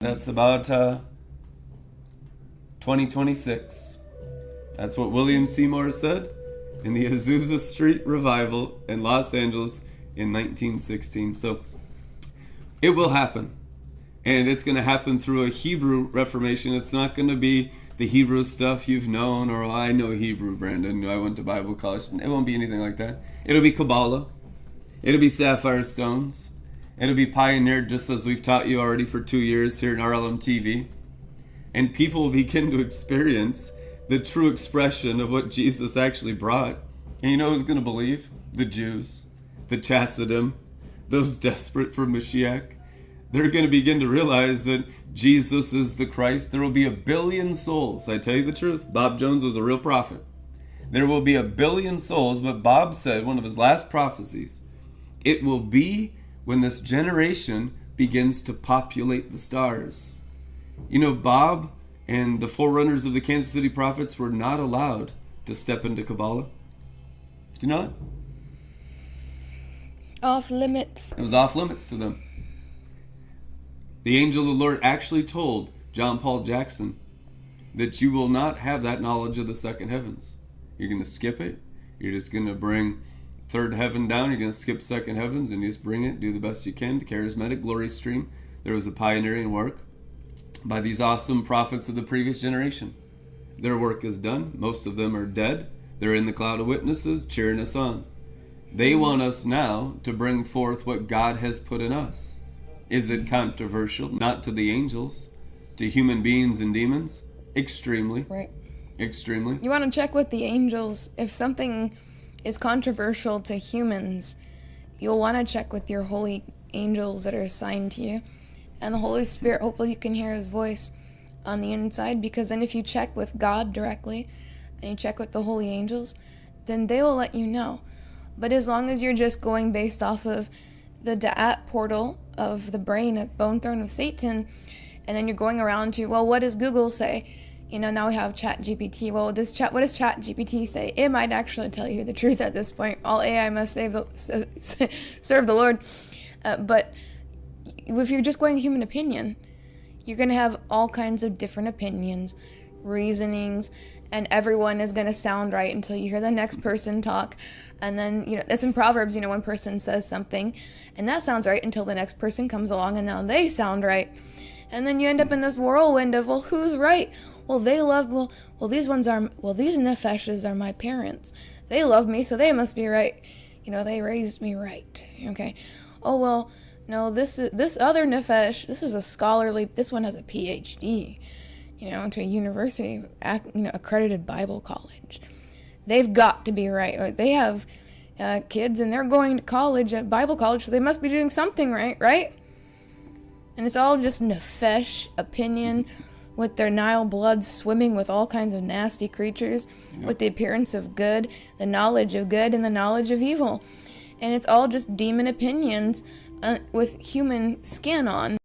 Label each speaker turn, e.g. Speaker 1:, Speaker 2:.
Speaker 1: That's about 2026. That's what William Seymour said in the Azusa Street revival in Los Angeles in 1916. So it will happen. And it's going to happen through a Hebrew Reformation. It's not going to be the Hebrew stuff you've known, or I know Hebrew, Brandon. I went to Bible college. It won't be anything like that. It'll be Kabbalah. It'll be sapphire stones. It'll be pioneered just as we've taught you already for 2 years here in RLM TV. And people will begin to experience the true expression of what Jesus actually brought. And you know who's going to believe? The Jews, the Chassidim, those desperate for Mashiach. They're going to begin to realize that Jesus is the Christ. There will be 1 billion souls. I tell you the truth, Bob Jones was a real prophet. There will be 1 billion souls, but Bob said, one of his last prophecies, it will be when this generation begins to populate the stars. You know, Bob and the forerunners of the Kansas City prophets were not allowed to step into Kabbalah. Do you know that?
Speaker 2: Off limits.
Speaker 1: It was off limits to them. The angel of the Lord actually told John Paul Jackson that you will not have that knowledge of the second heavens. You're going to skip it. You're just going to bring third heaven down. You're going to skip second heavens and just bring it, do the best you can. The charismatic glory stream. There was a pioneering work by these awesome prophets of the previous generation. Their work is done. Most of them are dead. They're in the cloud of witnesses cheering us on. They want us now to bring forth what God has put in us. Is it controversial? Not to the angels, to human beings and demons? Extremely.
Speaker 2: Right.
Speaker 1: Extremely.
Speaker 2: You want to check with the angels. If something is controversial to humans, you'll want to check with your holy angels that are assigned to you. And the Holy Spirit, hopefully you can hear his voice on the inside, because then if you check with God directly and you check with the holy angels, then they will let you know. But as long as you're just going based off of the Da'at portal of the brain at Bone Throne of Satan, and then you're going around to, well, what does Google say? You know, now we have Chat GPT. Well, what does Chat GPT say? It might actually tell you the truth at this point. All AI must serve the Lord. But if you're just going human opinion, you're going to have all kinds of different opinions, reasonings, and everyone is going to sound right until you hear the next person talk. And then, you know, it's in Proverbs, you know, one person says something and that sounds right until the next person comes along and now they sound right. And then you end up in this whirlwind of, well, who's right? Well, these nefeshes are my parents. They love me, so they must be right. You know, they raised me right. Okay. Oh, well, no, this other nefesh, this is a scholarly, this one has a PhD, you know, to a university, you know, accredited Bible college. They've got to be right. They have kids and they're going to college, at Bible college, so they must be doing something right? And it's all just nefesh opinion with their Nile blood swimming with all kinds of nasty creatures, with the appearance of good, the knowledge of good, and the knowledge of evil. And it's all just demon opinions with human skin on.